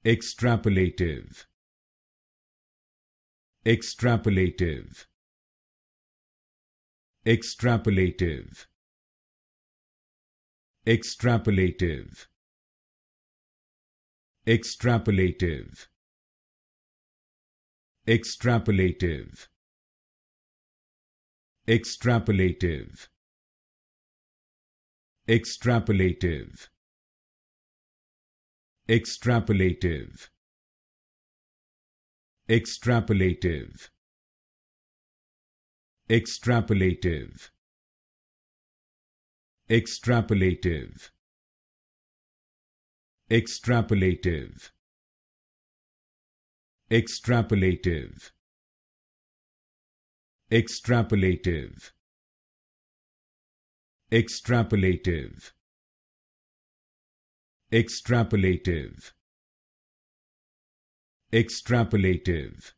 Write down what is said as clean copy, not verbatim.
Extrapolative. Extrapolative. Extrapolative. Extrapolative. Extrapolative. Extrapolative. Extrapolative. Extrapolative. Extrapolative. Extrapolative. Extrapolative. Extrapolative. Extrapolative. Extrapolative. Extrapolative. Extrapolative. Extrapolative. Extrapolative.